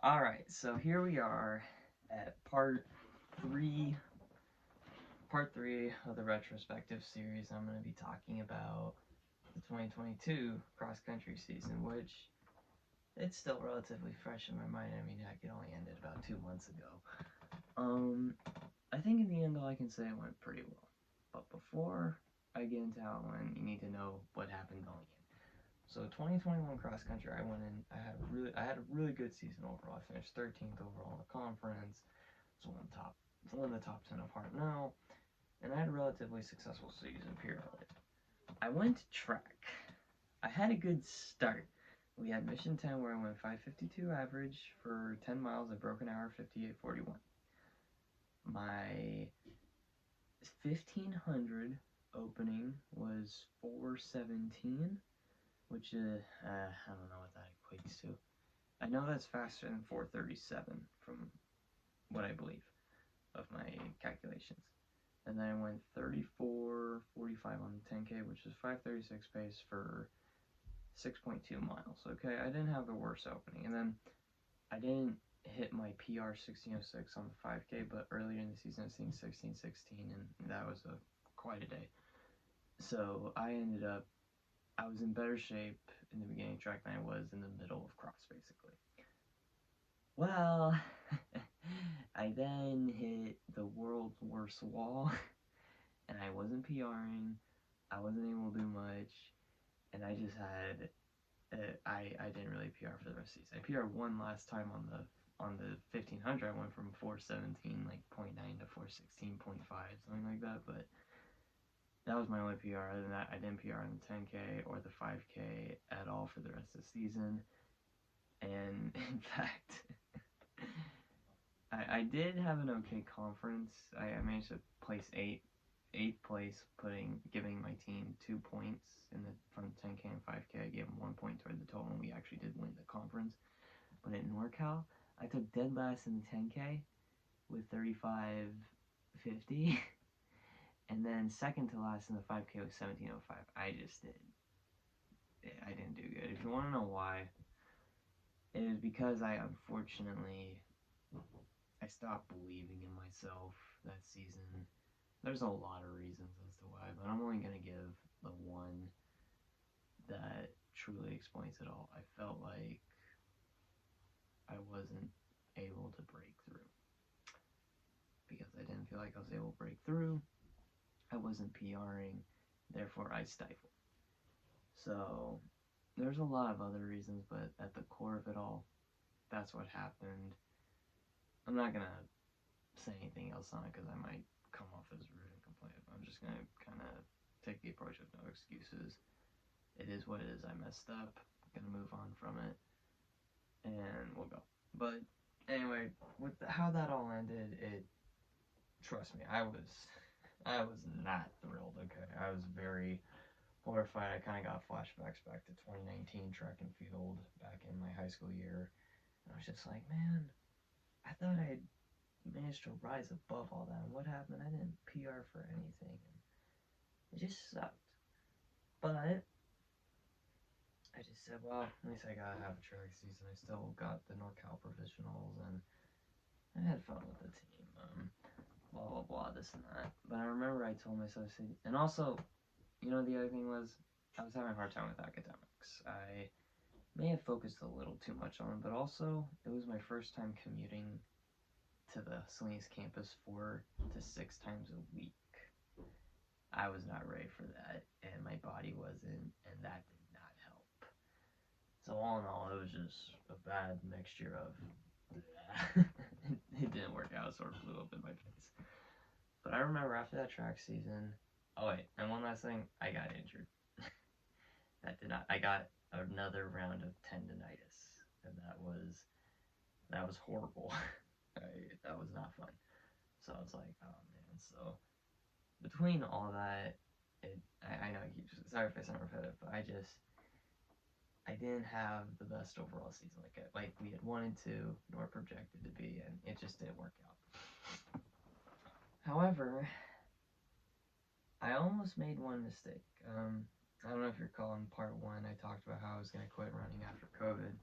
Alright, so here we are at part three of the retrospective series. I'm going to be talking about the 2022 cross-country season, which it's still relatively fresh in my mind. I mean, heck, it only ended about 2 months ago. I think in the end, all I can say, it went pretty well. But before I get into how it went, you need to know what happened going in. So 2021 cross country, I went in. I had a really good season overall. I finished 13th overall in the conference. So one of the top 10 of Heart now, and I had a relatively successful season. Period. I went track. I had a good start. We had Mission 10 where I went 5:52 average for 10 miles. I broke an hour 58:41. My 1500 opening was 4:17, which I don't know what that equates to. I know that's faster than 4:37 from what I believe of my calculations. And then I went 34:45 on the 10K, which is 5:36 pace for 6.2 miles. Okay, I didn't have the worst opening. And then I didn't hit my PR 16:06 on the 5K, but earlier in the season I seen 16:16, and that was quite a day. So I was in better shape in the beginning of track than I was in the middle of cross, basically. Well, I then hit the world's worst wall, and I wasn't PRing, I wasn't able to do much, and I just had, I didn't really PR for the rest of the season. I PR'd one last time on the 1500. I went from 417 like 0.9 to 416.5, something like that, but that was my only PR. Other than that, I didn't PR on the 10K or the 5K at all for the rest of the season. And in fact, I did have an okay conference. I managed to place eighth place, giving my team 2 points from 10K and 5K. I gave them 1 point toward the total, and we actually did win the conference. But at NorCal, I took dead last in the 10K with 35.50, and then second to last in the 5K with 17.05. I didn't do good. If you want to know why, it is because I stopped believing in myself that season. There's a lot of reasons as to why, but I'm only gonna give the one that truly explains it all. I felt like I wasn't able to break through because I didn't feel like I was able to break through. I wasn't PRing, therefore I stifled. So there's a lot of other reasons, but at the core of it all, that's what happened. I'm not gonna say anything else on it because I might come off as rude and complain. I'm just gonna kind of take the approach of no excuses. It is what it is. I messed up. I'm gonna move on from it, and we'll go. But anyway, with how that all ended, trust me, I was not thrilled. Okay, I was very horrified. I kind of got flashbacks back to 2019 track and field back in my high school year, and I was just like, man, I thought I managed to rise above all that. And what happened? I didn't PR for anything. And it just sucked. But I just said, well, at least I gotta have a track season. I still got the NorCal provisionals, and I had fun with the team. Blah blah blah, this and that. But I remember I told myself, and also, the other thing was, I was having a hard time with academics. I may have focused a little too much on it, but also it was my first time commuting to the Salinas campus 4 to 6 times a week. I was not ready for that, and my body wasn't, and that did not help. So all in all, it was just a bad mixture of it didn't work out. It sort of blew up in my face. But I remember after that track season, oh wait, and one last thing, I got injured. That did not. I got another round of tendonitis, and that was horrible. That was not fun. So I was like, oh man. So between all that, I know I keep sorry if I sound repetitive, but I didn't have the best overall season like we had wanted to nor projected to be, and it just didn't work out. However, I almost made one mistake. I don't know if you're calling part one. I talked about how I was going to quit running after COVID.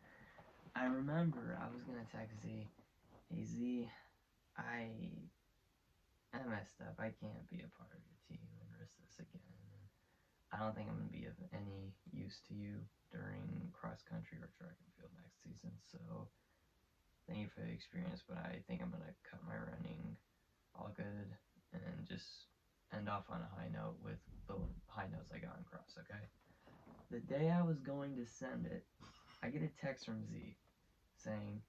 I remember I was gonna text Z, hey Z, I messed up. I can't be a part of your team and risk this again. And I don't think I'm gonna be of any use to you during cross country or track and field next season. So thank you for the experience, but I think I'm gonna cut my running. All good, and just end off on a high note with the high notes I got in cross. Okay. The day I was going to send it, I get a text from Z saying,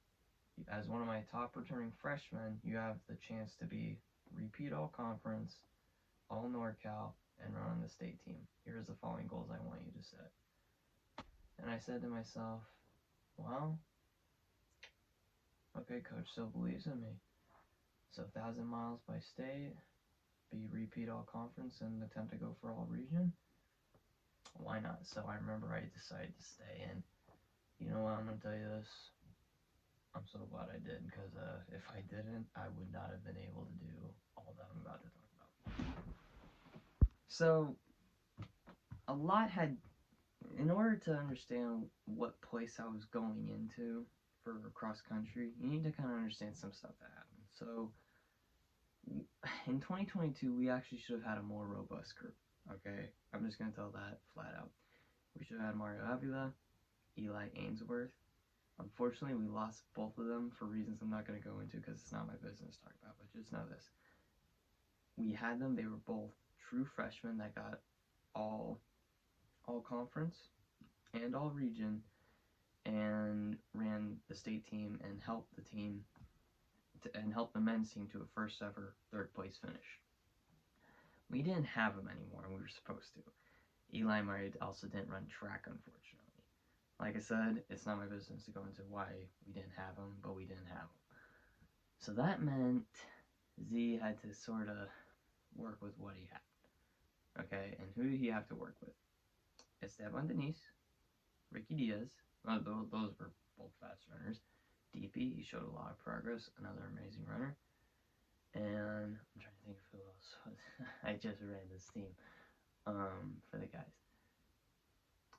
as one of my top returning freshmen, you have the chance to be repeat all conference, all NorCal, and run on the state team. Here's the following goals I want you to set. And I said to myself, well, okay, coach still believes in me. So 1,000 miles by state, be repeat all conference, and attempt to go for all region. Why not? So I remember I decided to stay, and you know what, I'm going to tell you this. I'm so glad I did, because if I didn't, I would not have been able to do all that I'm about to talk about. So, a lot had, in order to understand what place I was going into for cross country, you need to kind of understand some stuff that happened. So, in 2022, we actually should have had a more robust group, okay? I'm just going to tell that flat out. We should have had Mario Avila, Eli Ainsworth. Unfortunately, we lost both of them for reasons I'm not going to go into because it's not my business to talk about, but just know this. We had them, they were both true freshmen that got all conference and all region and ran the state team and helped the team and helped the men's team to a first ever third place finish. We didn't have them anymore, and we were supposed to. Eli Murray also didn't run track, unfortunately. Like I said, it's not my business to go into why we didn't have him, but we didn't have him. So that meant Z had to sort of work with what he had. Okay, and who did he have to work with? Esteban Denise, Ricky Diaz, those were both fast runners. DP, he showed a lot of progress, another amazing runner. And I'm trying to think of who else. I just ran this team for the guys.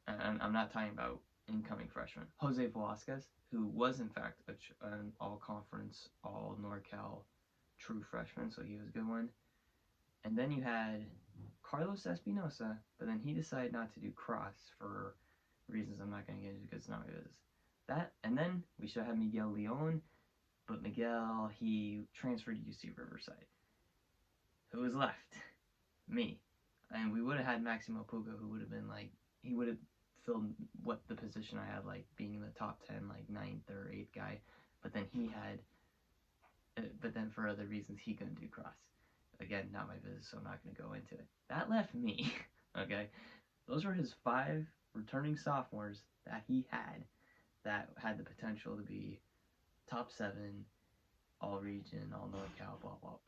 And I'm not talking about incoming freshman. Jose Velasquez, who was in fact an all-conference, all-NorCal true freshman, so he was a good one. And then you had Carlos Espinosa, but then he decided not to do cross for reasons I'm not going to get into because it's not what it is. That, and then we should have Miguel Leon, but Miguel, he transferred to UC Riverside. Who was left? Me. And we would have had Maximo Puga, who would have been like, he would have filled what the position I had, like being in the top 10, like 9th or 8th guy. But then he had, but then for other reasons, he couldn't do cross. Again, not my business, so I'm not going to go into it. That left me, okay? Those were his 5 returning sophomores that he had that had the potential to be top 7, all region, all NorCal, blah, blah,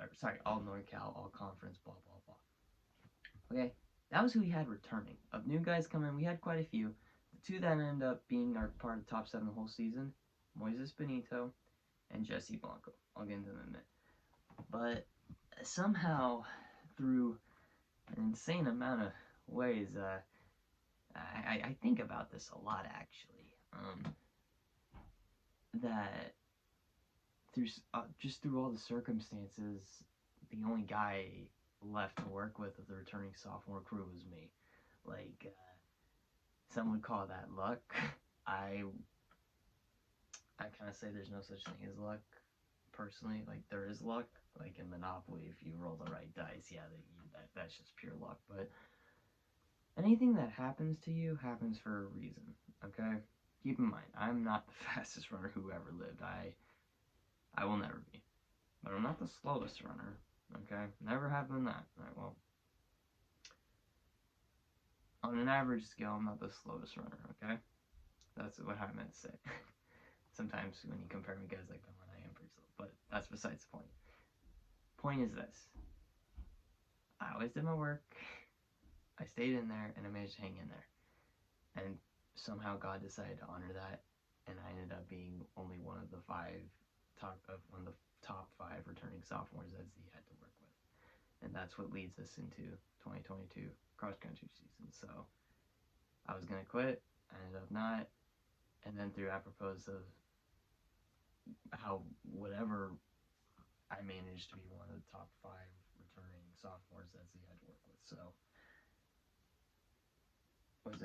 all NorCal, all conference, blah, blah, blah. Okay, that was who he had returning. Of new guys coming, we had quite a few. The 2 that ended up being our part of the top 7 the whole season, Moises Benito and Jesse Blanco. I'll get into them in a minute. But somehow, through an insane amount of ways, I think about this a lot, actually. That just through all the circumstances, the only guy left to work with of the returning sophomore crew was me. Like, some would call that luck. I kind of say there's no such thing as luck, personally. Like, there is luck. Like in Monopoly, if you roll the right dice, yeah, that's just pure luck. But anything that happens to you happens for a reason, okay? Keep in mind, I'm not the fastest runner who ever lived. I will never be. But I'm not the slowest runner, okay? Never have been that. Right, well, on an average scale, I'm not the slowest runner, okay? That's what I meant to say. Sometimes when you compare me to guys like Belmont, I am pretty slow, but that's besides the point. Point is this. I always did my work. I stayed in there, and I managed to hang in there. And somehow God decided to honor that, and I ended up being only one of the top 5 returning sophomores that Z had to work with. And that's what leads us into 2022 cross-country season. So I was going to quit. I ended up not. And then through apropos of how whatever I managed to be one of the top 5 returning sophomores that Z had to work with. So was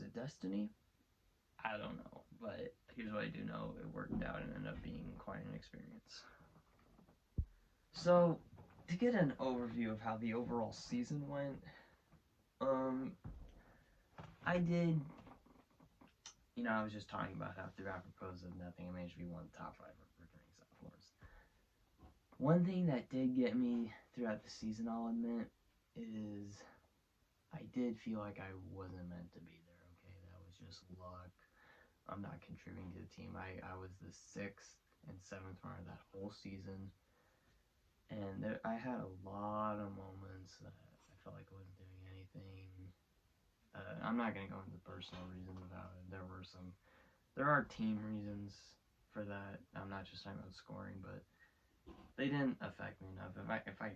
it destiny? I don't know, but here's what I do know: it worked out and ended up being quite an experience. So to get an overview of how the overall season went, I did. I was just talking about how through apropos of nothing, I managed to be one of the top 5 returning sophomores. One thing that did get me throughout the season, I'll admit, is I did feel like I wasn't meant to be there, okay? That was just luck. I'm not contributing to the team. I was the 6th and 7th runner that whole season. And I had a lot of moments that I felt like I wasn't doing anything. I'm not going to go into personal reasons about it. There are team reasons for that. I'm not just talking about scoring, but they didn't affect me enough. If I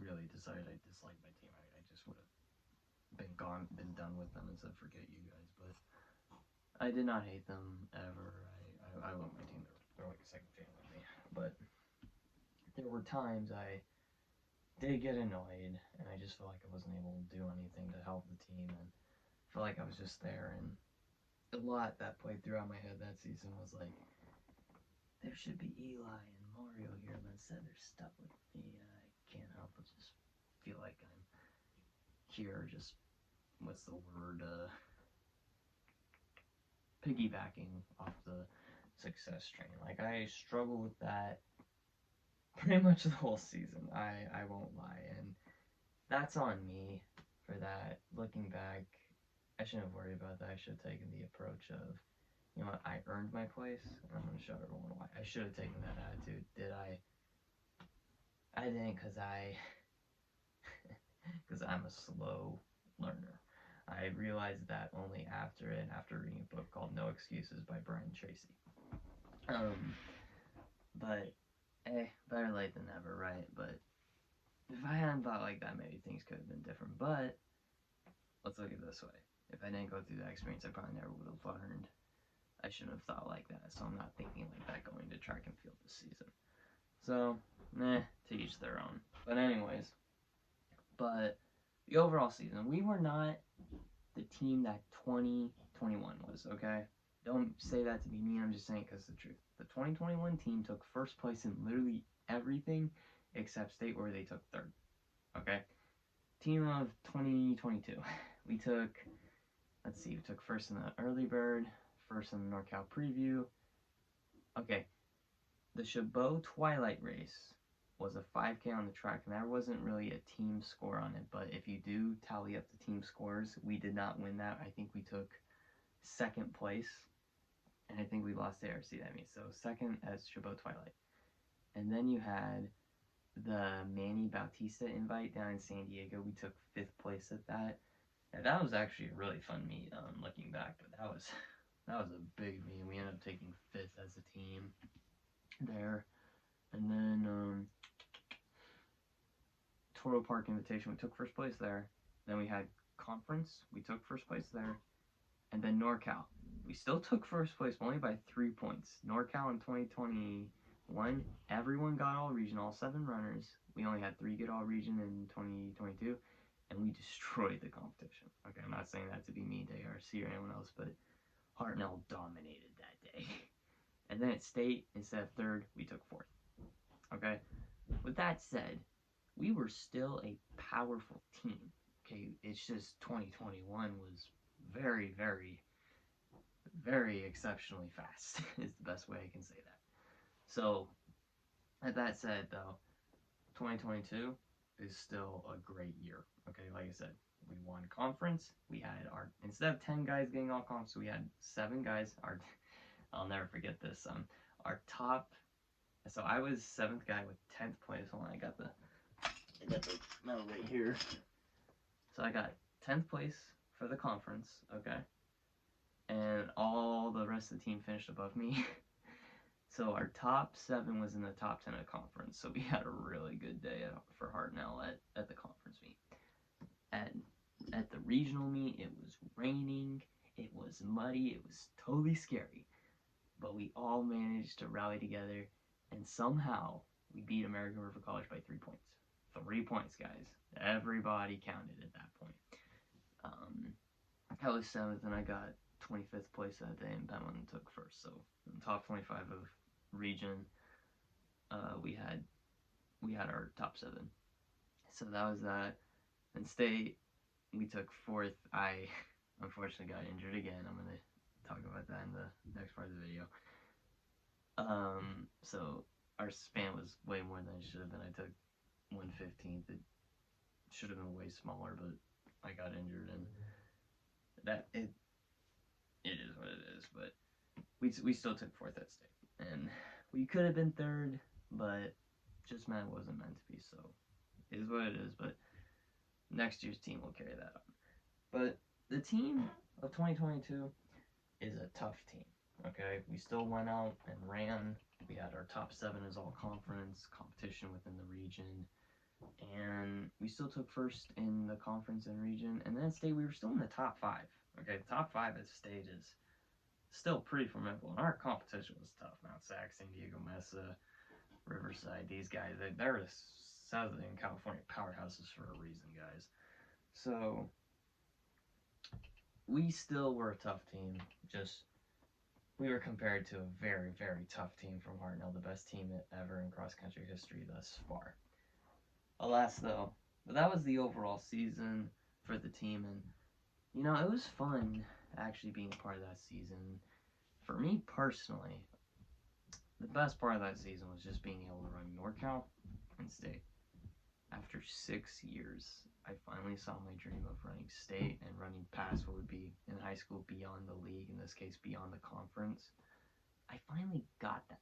really decided I disliked my team, I just would have been done with them and said, forget you guys. But I did not hate them ever. I love my team. They're like a second family to me. But there were times I did get annoyed, and I just felt like I wasn't able to do anything to help the team, and felt like I was just there. And a lot that played throughout my head that season was like, there should be Eli and Mario here, but instead they're stuck with me. I can't help but just feel like I'm here, just, what's the word, piggybacking off the success train. Like, I struggle with that pretty much the whole season. I won't lie, and that's on me for that. Looking back, I shouldn't have worried about that. I should have taken the approach of, you know what, I earned my place, and I'm going to show everyone why. I should have taken that attitude. Did I? I didn't, because I'm a slow learner. I realized that only after reading a book called No Excuses by Brian Tracy. But, better late than never, right? But if I hadn't thought like that, maybe things could have been different. But let's look at it this way. If I didn't go through that experience, I probably never would have learned. I shouldn't have thought like that, so I'm not thinking like that going to track and field this season. So, to each their own. But anyways, the overall season, we were not the team that 2021 was, okay? Don't say that to be mean, I'm just saying it because it's the truth. The 2021 team took first place in literally everything except state, where they took 3rd, okay? Team of 2022, we took first in the early bird, first in the NorCal preview. Okay, the Chabot Twilight race was a 5K on the track, and there wasn't really a team score on it, but if you do tally up the team scores, we did not win that. I think we took 2nd place, and I think we lost the ARC, that means. So 2nd as Chabot Twilight. And then you had the Manny Bautista invite down in San Diego. We took 5th place at that. And that was actually a really fun meet, looking back, but that was a big meet. We ended up taking 5th as a team there. And then Toro Park Invitation, we took 1st place there. Then we had Conference, we took 1st place there. And then NorCal, we still took 1st place, only by 3 points. NorCal in 2021, everyone got all region, all 7 runners. We only had 3 get all region in 2022, and we destroyed the competition. Okay, I'm not saying that to be mean to ARC or anyone else, but Hartnell dominated that day. And then at state, instead of 3rd, we took 4th. Okay, with that said, we were still a powerful team. Okay, it's just 2021 was very, very, very exceptionally fast is the best way I can say that. So, at that said, though, 2022 is still a great year. Okay, like I said, we won conference. We had instead of 10 guys getting all conference, we had 7 guys. I'll never forget this. Our top. So I was 7th guy with 10th place. Hold on, I got the medal right here. So I got 10th place for the conference, okay? And all the rest of the team finished above me. So our top 7 was in the top 10 of the conference. So we had a really good day for Hartnell at the conference meet. At the regional meet, it was raining, it was muddy, it was totally scary. but we all managed to rally together, and somehow we beat American River College by 3 points. 3 points, guys. Everybody counted at that point. I was 7th, and I got 25th place that day, and Penland took first. So in the top 25 of region, we had our top 7. So that was that. And state, we took 4th. I unfortunately got injured again. I'm gonna talk about that in the next part of the video. So our span was way more than it should have been. I took 1/15. It should have been way smaller, but I got injured, and that it is what it is. But we still took 4th at state, and we could have been 3rd, but just meant it wasn't meant to be. So it is what it is. But next year's team will carry that on. But the team of 2022 is a tough team. Okay, we still went out and ran. We had our top 7 as all conference competition within the region, and we still took first in the conference and region. And then state, we were still in the top 5. Okay, the top 5 at state is still pretty formidable, and our competition was tough. Mount Sac, San Diego Mesa, Riverside, these guys, they're the Southern California powerhouses for a reason, guys. So we still were a tough team. Just we were compared to a very, very tough team from Hartnell, the best team ever in cross-country history thus far. Alas, though, but that was the overall season for the team, and you know, it was fun actually being a part of that season. For me personally, the best part of that season was just being able to run NorCal and state. After 6 years, I finally saw my dream of running state and running past what would be in high school beyond the league, in this case beyond the conference. I finally got that.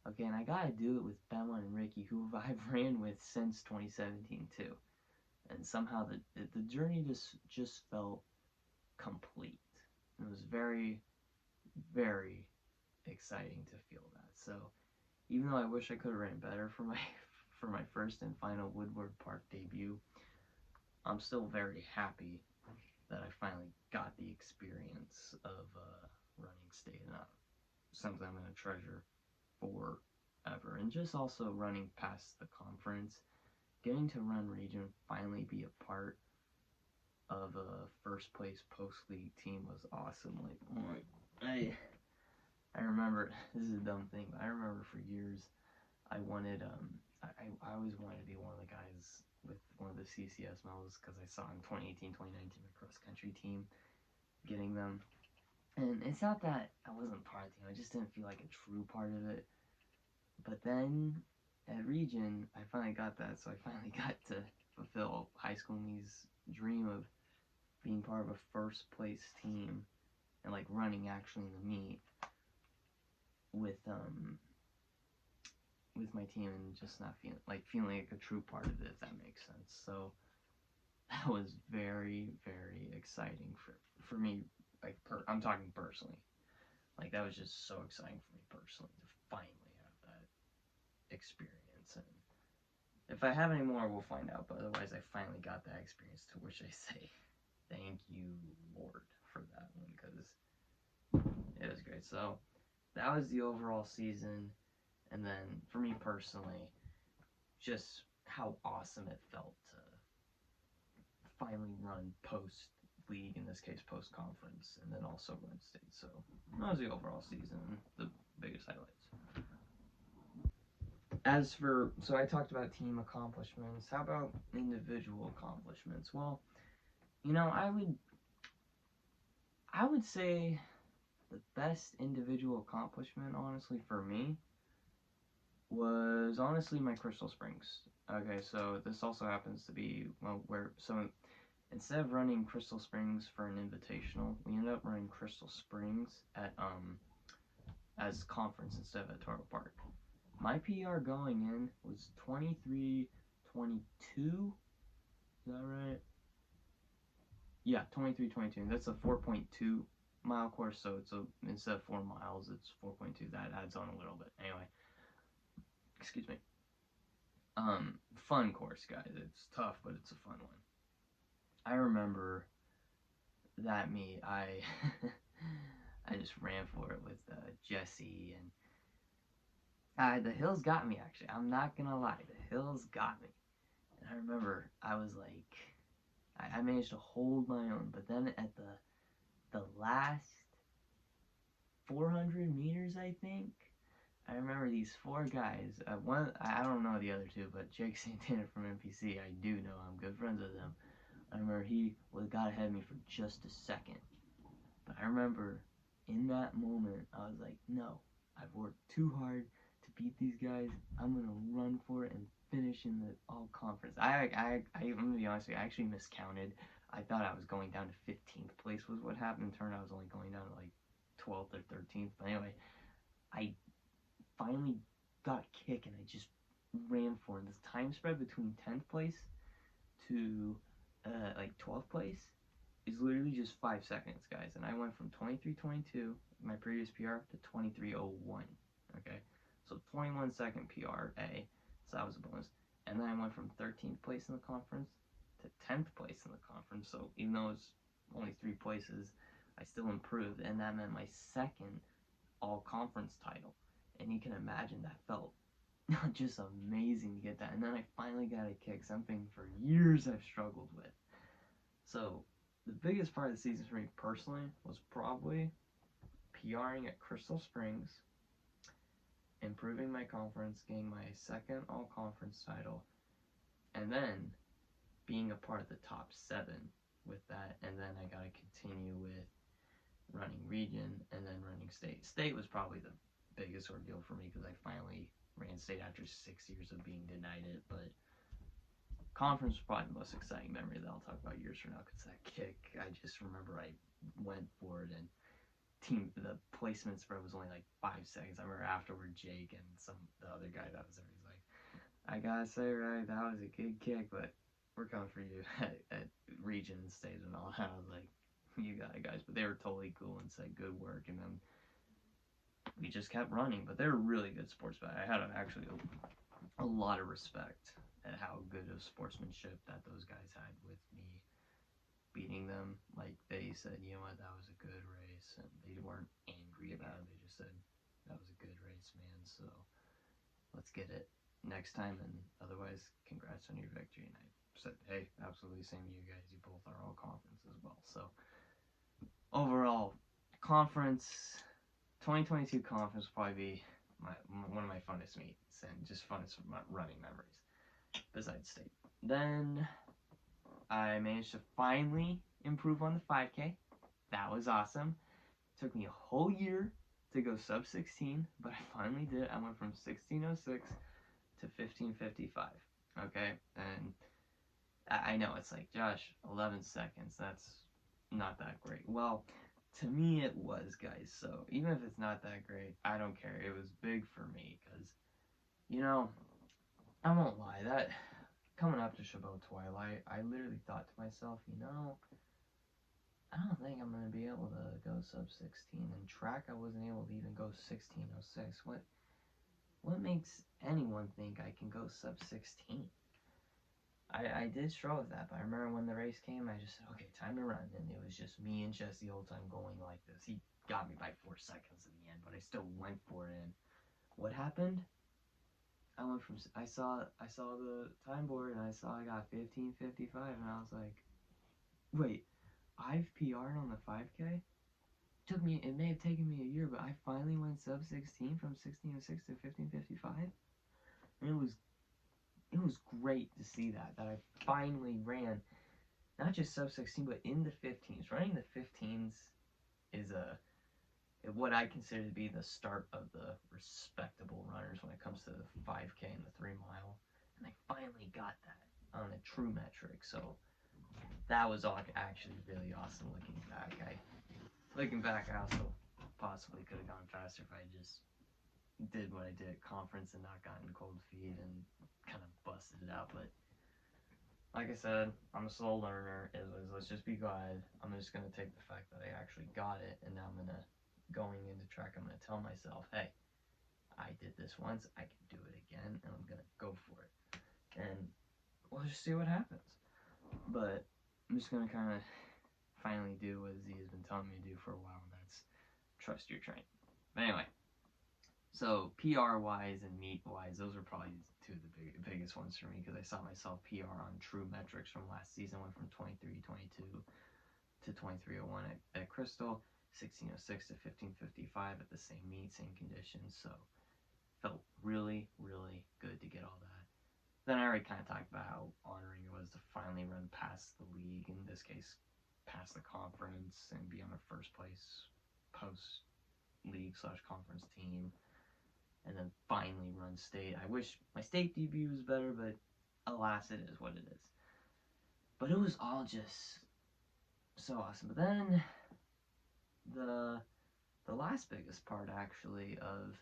Okay, and I gotta do it with Bella and Ricky, who I've ran with since 2017 too. And somehow the journey just felt complete. It was very, very exciting to feel that. So even though I wish I could have ran better for my first and final Woodward Park debut, I'm still very happy that I finally got the experience of running state, and something I'm going to treasure forever. And just also running past the conference, getting to run region, finally be a part of a first place post league team was awesome. Like, I remember, this is a dumb thing, but I remember for years I wanted I always wanted to be one of the guys with one of the CCS medals, because I saw in 2018, 2019 my cross country team getting them. And it's not that I wasn't part of the team, I just didn't feel like a true part of it. But then at region, I finally got that, so I finally got to fulfill High School Me's dream of being part of a first place team and like running actually in the meet with my team, and just not feeling like a true part of it, if that makes sense. So that was very, very exciting for me. Like, I'm talking personally. Like, that was just so exciting for me personally to finally have that experience. And if I have any more, we'll find out. But otherwise, I finally got that experience, to which I say thank you, Lord, for that one, because it was great. So that was the overall season. And then for me personally, just how awesome it felt to finally run post league, in this case post conference, and then also run state. So that was the overall season, the biggest highlights. As for, so I talked about team accomplishments. How about individual accomplishments? Well, you know, I would say the best individual accomplishment, honestly, for me, was honestly my Crystal Springs. Okay, so this also happens to be, well, instead of running Crystal Springs for an invitational, we ended up running Crystal Springs at as conference instead of at Toro Park. My PR going in was 23:22. Is that right? Yeah, 23:22. That's a 4.2 mile course, so instead of 4 miles, it's 4.2. That adds on a little bit. Anyway, excuse me. Fun course, guys. It's tough, but it's a fun one. I remember that meet. I I just ran for it with Jesse, and the hills got me, actually. I'm not gonna lie, the hills got me. And I remember I was like, I managed to hold my own, but then at the last 400 meters, I think, I remember these four guys. One, I don't know the other two, but Jake Santana from NPC, I do know. I'm good friends with him. I remember he got ahead of me for just a second. But I remember in that moment, I was like, no, I've worked too hard to beat these guys. I'm going to run for it and finish in the all-conference. I'm going to be honest with you, I actually miscounted. I thought I was going down to 15th place was what happened. Turned out I was only going down to like 12th or 13th. But anyway, I finally got a kick and I just ran for it. This time spread between 10th place to like 12th place is literally just 5 seconds, guys. And I went from 23:22, my previous PR, to 23:01. Okay, so 21-second PRA, so that was a bonus. And then I went from 13th place in the conference to 10th place in the conference. So even though it's only 3 places, I still improved, and that meant my second all-conference title. And you can imagine that felt just amazing to get that. And then I finally got a kick, something for years I've struggled with. So the biggest part of the season for me personally was probably PRing at Crystal Springs, improving my conference, getting my second all-conference title, and then being a part of the top 7 with that. And then I got to continue with running region and then running state. State was probably the biggest ordeal for me because I finally ran state after 6 years of being denied it. But conference was probably the most exciting memory that I'll talk about years from now, because that kick, I just remember I went for it, and the placement spread was only like 5 seconds. I remember afterward Jake and the other guy that was there, he's like, I gotta say, right, that was a good kick, but we're coming for you at region and state and all that. I was like, you got it, guys. But they were totally cool and said good work, and then we just kept running. But they were really good sportsmen. I had actually a lot of respect at how good of sportsmanship that those guys had with me beating them. Like, they said, you know what, that was a good race, and they weren't angry about it. They just said, that was a good race, man, so let's get it next time, and otherwise, congrats on your victory. And I said, hey, absolutely, same to you guys. You both are all conference as well. So overall, conference 2022 conference will probably be one of my funnest meets and just funnest running memories besides state. Then I managed to finally improve on the 5K. That was awesome. It took me a whole year to go sub 16, but I finally did. I went from 16:06 to 15:55. Okay, and I know it's like, Josh, 11 seconds. That's not that great. Well, to me it was, guys. So even if it's not that great, I don't care. It was big for me because, you know, I won't lie, that coming up to Chabot Twilight, I literally thought to myself, you know, I don't think I'm going to be able to go sub 16. In track, I wasn't able to even go 16:06. What makes anyone think I can go sub 16? I did struggle with that, but I remember when the race came, I just said, okay, time to run. And it was just me and Jesse the whole time going like this. He got me by 4 seconds in the end, but I still went for it. And what happened? I saw the time board, and I saw I got 15:55, and I was like, wait, I've PR'd on the 5K? It may have taken me a year, but I finally went sub 16 from 16:06 to 15:55. And it was great to see that I finally ran not just sub 16, but in the 15s. Running the 15s is what I consider to be the start of the respectable runners when it comes to the 5K and the 3 mile. And I finally got that on a true metric. So that was actually really awesome looking back. I also possibly could have gone faster if I just did what I did at conference and not gotten cold feet and kind of busted it out. But like I said, I'm a slow learner. Let's just be glad. I'm just going to take the fact that I actually got it, and now going into track, I'm going to tell myself, hey, I did this once, I can do it again, and I'm going to go for it. And we'll just see what happens. But I'm just going to kind of finally do what Z has been telling me to do for a while, and that's trust your train. But anyway, so PR-wise and meet-wise, those were probably two of the biggest ones for me, because I saw myself PR on true metrics from last season. Went from 23:22 to 23:01 at Crystal, 16:06 to 15:55 at the same meet, same conditions. So felt really, really good to get all that. Then I already kind of talked about how honoring it was to finally run past the league, in this case, past the conference, and be on a first place post league / conference team, and then finally run state. I wish my state debut was better, but alas, it is what it is. But it was all just so awesome. But then the last biggest part actually of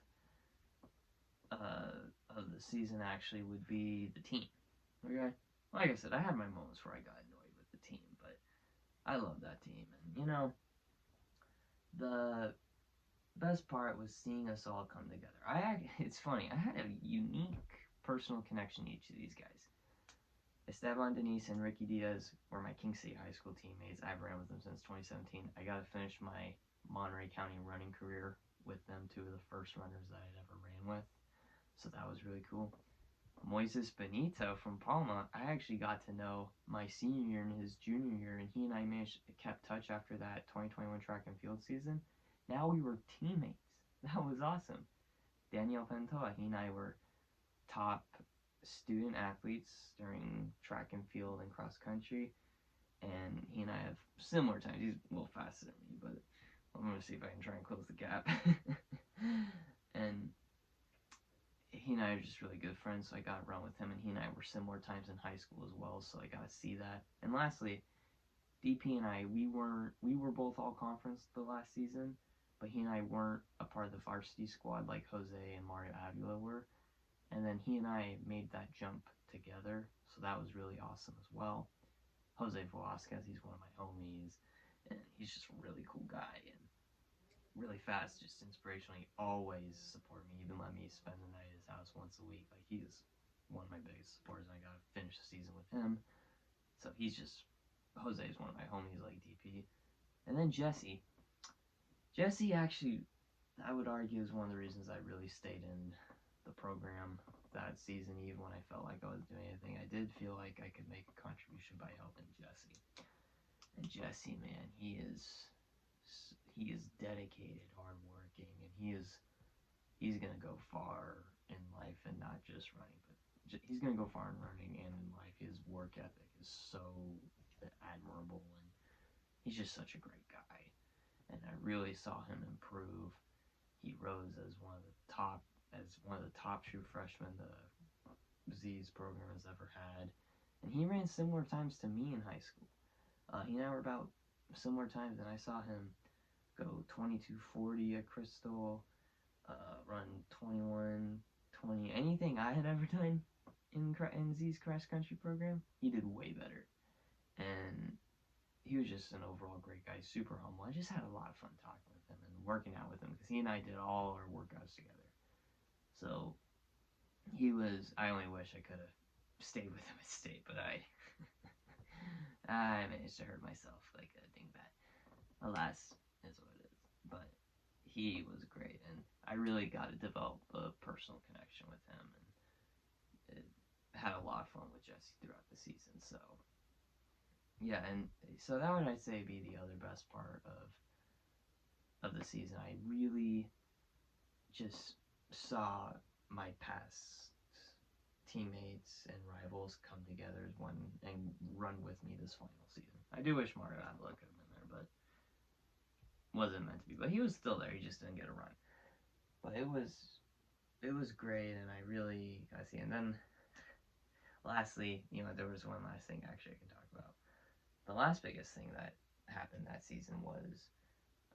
the season actually would be the team. Okay, like I said, I had my moments where I got annoyed with the team, but I love that team. And you know, the best part was seeing us all come together. It's funny, I had a unique personal connection to each of these guys. Esteban, Denise, and Ricky Diaz were my King City High School teammates. I've ran with them since 2017. I got to finish my Monterey County running career with them, two of the first runners that I'd ever ran with. So that was really cool. Moises Benito from Palma, I actually got to know my senior year and his junior year, and he and I kept touch after that 2021 track and field season. Now we were teammates. That was awesome. Daniel Pentoa, he and I were top student athletes during track and field and cross country, and he and I have similar times. He's a little faster than me, but I'm going to see if I can try and close the gap. And he and I are just really good friends, so I got to run with him, and he and I were similar times in high school as well, so I got to see that. And lastly, DP and I, we were both all conference the last season, but he and I weren't a part of the varsity squad like Jose and Mario Avila were. And then he and I made that jump together, so that was really awesome as well. Jose Velasquez, he's one of my homies, and he's just a really cool guy and really fast, just inspirational. He always supported me, even let me spend the night at his house once a week. Like, he's one of my biggest supporters, and I got to finish the season with him. So Jose is one of my homies like DP. And then Jesse. Jesse actually, I would argue, is one of the reasons I really stayed in the program that season, even when I felt like I was doing anything. I did feel like I could make a contribution by helping Jesse. And Jesse, man, he is dedicated, hardworking, and he's gonna go far in life, and not just running, but he's gonna go far in running and in life. His work ethic is so admirable, and he's just such a great guy. And I really saw him improve. He rose as one of the top true freshmen the Z's program has ever had, and he ran similar times to me in high school. He and I were about similar times, and I saw him go 22:40 at Crystal, run 21:20. Anything I had ever done in Z's cross country program, he did way better. And he was just an overall great guy, super humble. I just had a lot of fun talking with him and working out with him, because he and I did all our workouts together. So I only wish I could have stayed with him at state, but I managed to hurt myself like a dingbat. Alas, is what it is. But he was great, and I really got to develop a personal connection with him, and had a lot of fun with Jesse throughout the season. So yeah, and so that would, I'd say, be the other best part of the season. I really just saw my past teammates and rivals come together as one and run with me this final season. I do wish Mario Avila could have been there, but wasn't meant to be. But he was still there. He just didn't get a run. But it was great, and I really got to see. And then lastly, there was one last thing actually I can talk about. The last biggest thing that happened that season was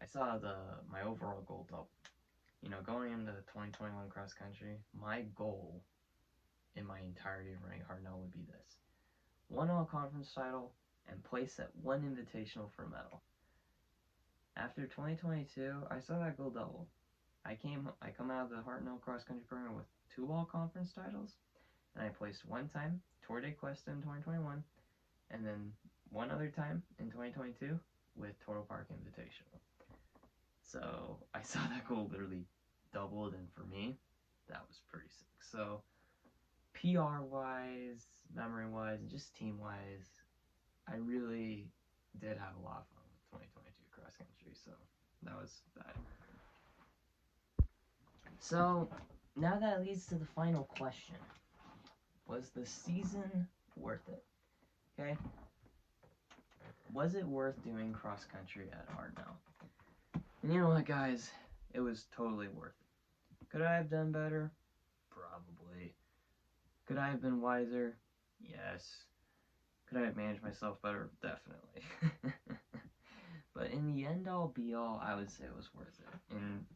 I saw my overall goal double. Going into the 2021 cross country, my goal in my entirety of running Hartnell would be this: 1 all-conference title and place at 1 invitational for a medal. After 2022, I saw that goal double. I come out of the Hartnell cross country program with 2 all-conference titles, and I placed 1 time Tour de Cuesta in 2021, and then 1 other time in 2022 with Total Park Invitational. So I saw that goal literally doubled, and for me, that was pretty sick. So PR-wise, memory-wise, and just team-wise, I really did have a lot of fun with 2022 cross country. So that was that. So now that leads to the final question. Was the season worth it? Okay? Was it worth doing cross country at Hartnell? And you know what, guys? It was totally worth it. Could I have done better? Probably. Could I have been wiser? Yes. Could I have managed myself better? Definitely. But in the end all be all, I would say it was worth it. And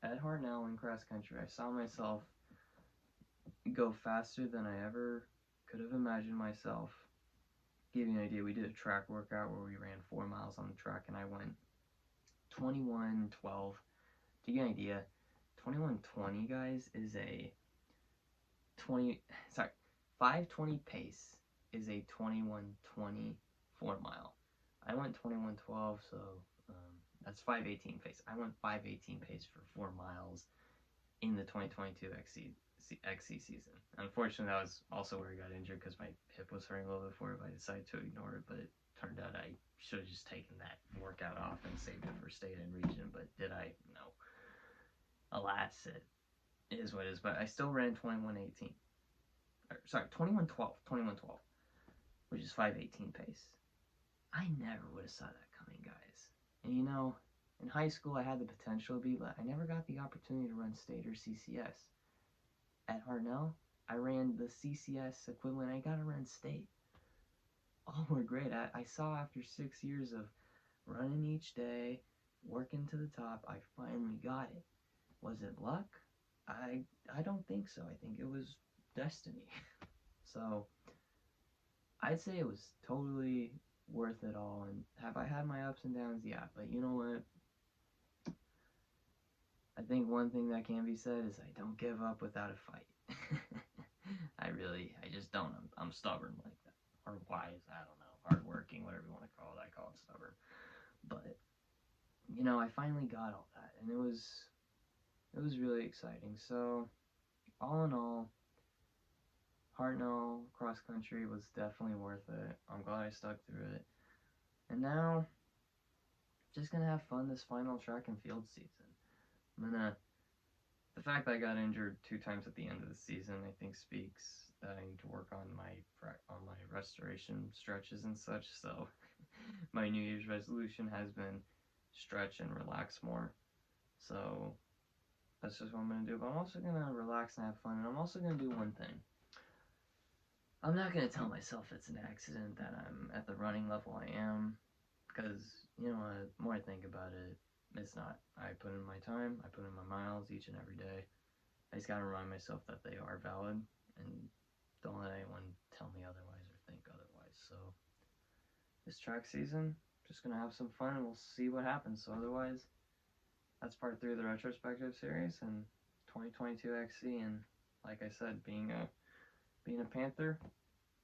at Hartnell in cross country, I saw myself go faster than I ever could have imagined myself. Give you an idea, we did a track workout where we ran 4 miles on the track, and I went 21:12. To give you an idea, 21:20, guys, is a 5:20 pace is a 21:20 4 mile. I went 21:12, so that's 5:18 pace. I went 5:18 pace for 4 miles in the 2022 XC season. Unfortunately, that was also where I got injured because my hip was hurting a little bit before it, but I decided to ignore it. But it turned out I should have just taken that workout off and saved it for state and region. But did I? No. Alas, it is what it is. But I still ran 21:18. Sorry, 21:12. 21:12, which is 5:18 pace. I never would have saw that coming, guys. And you know, in high school I had the potential to be, but I never got the opportunity to run state or CCS. At Hartnell, I ran the CCS equivalent. I got to run state. All were great. I saw after 6 years of running each day, working to the top, I finally got it. Was it luck? I don't think so. I think it was destiny. So I'd say it was totally worth it all. And have I had my ups and downs? Yeah, but you know what? I think one thing that can be said is I don't give up without a fight. I just don't. I'm stubborn like that. Or wise, I don't know. Hardworking, whatever you want to call it. I call it stubborn. But, you know, I finally got all that. And it was really exciting. So, all in all, Hartnell cross country was definitely worth it. I'm glad I stuck through it. And now, just going to have fun this final track and field season. The fact that I got injured 2 times at the end of the season, I think speaks that I need to work on my restoration stretches and such. So my New Year's resolution has been stretch and relax more. So that's just what I'm going to do. But I'm also going to relax and have fun. And I'm also going to do one thing. I'm not going to tell myself it's an accident that I'm at the running level I am. Because, you know, the more I think about it, it's not. I put in my time, I put in my miles each and every day. I just gotta remind myself that they are valid, and don't let anyone tell me otherwise or think otherwise. So, this track season, just gonna have some fun, and we'll see what happens. So otherwise, that's part 3 of the Retrospective series, and 2022 XC, and like I said, being a Panther,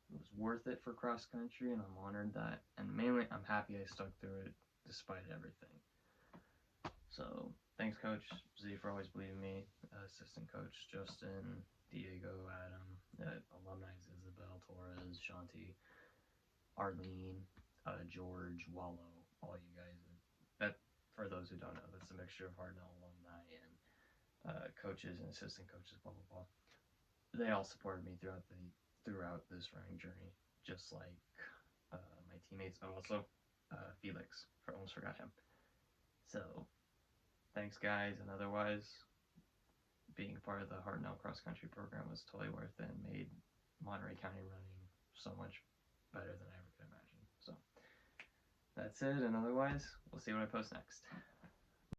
it was worth it for cross country, and I'm honored that, and mainly I'm happy I stuck through it despite everything. So thanks, Coach Z, for always believing me. Assistant Coach Justin, Diego, Adam, alumni Isabel, Torres, Shanti, Arlene, George, Wallow, all you guys. That, for those who don't know, that's a mixture of Hartnell alumni and coaches and assistant coaches, blah blah blah. They all supported me throughout this running journey, just like my teammates, but also Felix. I almost forgot him. So thanks, guys, and otherwise, being part of the Hartnell cross country program was totally worth it and made Monterey County running so much better than I ever could imagine. So that's it, and otherwise, we'll see what I post next.